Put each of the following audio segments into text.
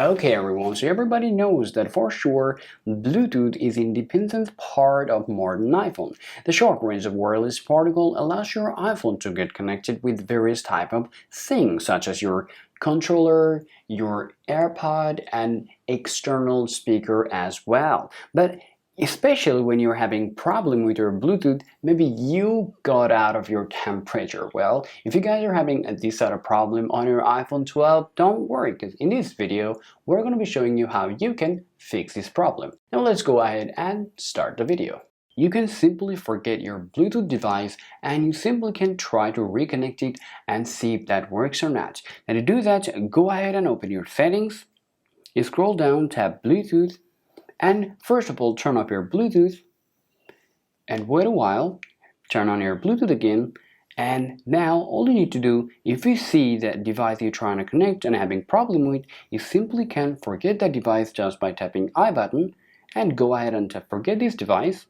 Okay everyone, so everybody knows that for sure Bluetooth is an independent part of modern iPhone. The short range of wireless protocol allows your iPhone to get connected with various type of things such as your controller, your AirPod and external speaker as well. But especially when you're having problem with your Bluetooth, maybe you got out of your temperature. Well, if you guys are having this sort of problem on your iPhone 12, don't worry, because in this video we're going to be showing you how you can fix this problem. Now let's go ahead and start the video. You can simply forget your Bluetooth device and you simply can try to reconnect it and see if that works or not. Now to do that, go ahead and open your settings, you scroll down, tap Bluetooth, and first of all, turn off your Bluetooth and wait a while, turn on your Bluetooth again, and now all you need to do, if you see that device you're trying to connect and having problem with, you simply can forget that device just by tapping I button and go ahead and tap forget this device.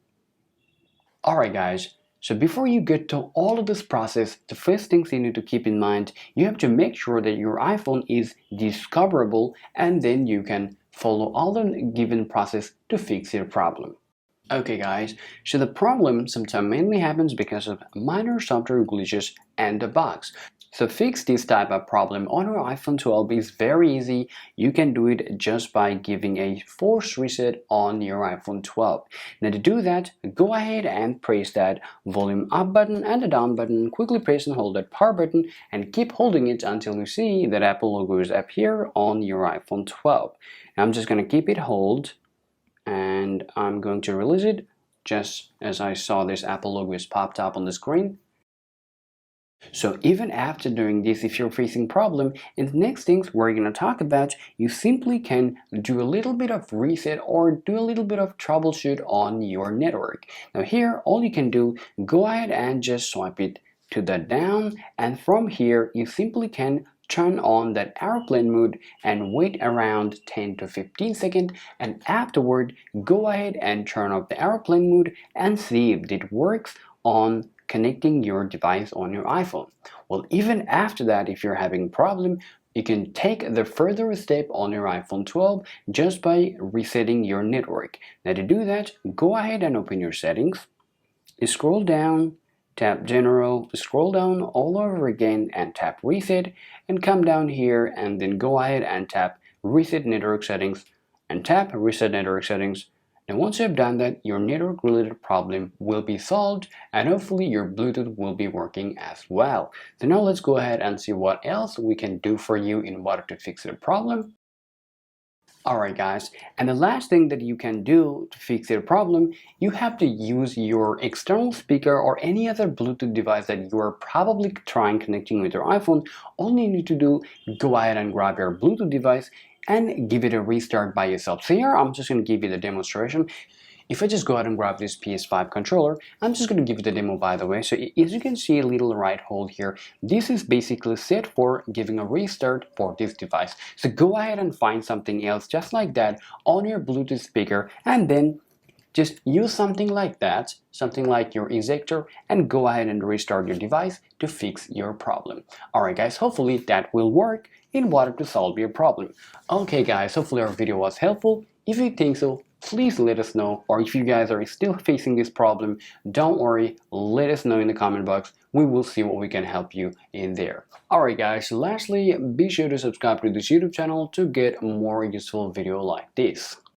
Alright guys, so before you get to all of this process, the first things you need to keep in mind, you have to make sure that your iPhone is discoverable and then you can follow all the given process to fix your problem. Okay guys, so the problem sometimes mainly happens because of minor software glitches and the bugs. So fix this type of problem on your iPhone 12 is very easy. You can do it just by giving a force reset on your iPhone 12. Now to do that, go ahead and press that volume up button and the down button. Quickly press and hold that power button and keep holding it until you see that Apple logo is appear on your iPhone 12. Now I'm just going to keep it hold and I'm going to release it just as I saw this Apple logo is popped up on the screen. So even after doing this, if you're facing problem, in the next things we're going to talk about, you simply can do a little bit of reset or do a little bit of troubleshoot on your network. Now here, all you can do, go ahead and just swipe it to the down, and from here you simply can turn on that airplane mode and wait around 10 to 15 seconds, and afterward go ahead and turn off the airplane mode and see if it works on connecting your device on your iPhone. Well, even after that, if you're having a problem, you can take the further step on your iPhone 12 just by resetting your network. Now to do that, go ahead and open your settings, scroll down, tap general, scroll down all over again and tap reset, and come down here and then go ahead and tap reset network settings and tap reset network settings. And once you have done that, your network related problem will be solved and hopefully your Bluetooth will be working as well. So now let's go ahead and see what else we can do for you in order to fix the problem. Alright guys, and the last thing that you can do to fix your problem, you have to use your external speaker or any other Bluetooth device that you are probably trying connecting with your iPhone. All you need to do, go ahead and grab your Bluetooth device and give it a restart by yourself. So here I'm just going to give you the demonstration. If I just go ahead and grab this PS5 controller, I'm just going to give you the demo by the way. So as you can see a little right hold here, this is basically set for giving a restart for this device. So go ahead and find something else just like that on your Bluetooth speaker and then just use something like that, something like your ejector, and go ahead and restart your device to fix your problem. Alright guys, hopefully that will work in order to solve your problem. Okay guys, hopefully our video was helpful. If you think so, please let us know, or if you guys are still facing this problem, don't worry, let us know in the comment box. We will see what we can help you in there. Alright guys, lastly, be sure to subscribe to this YouTube channel to get more useful video like this.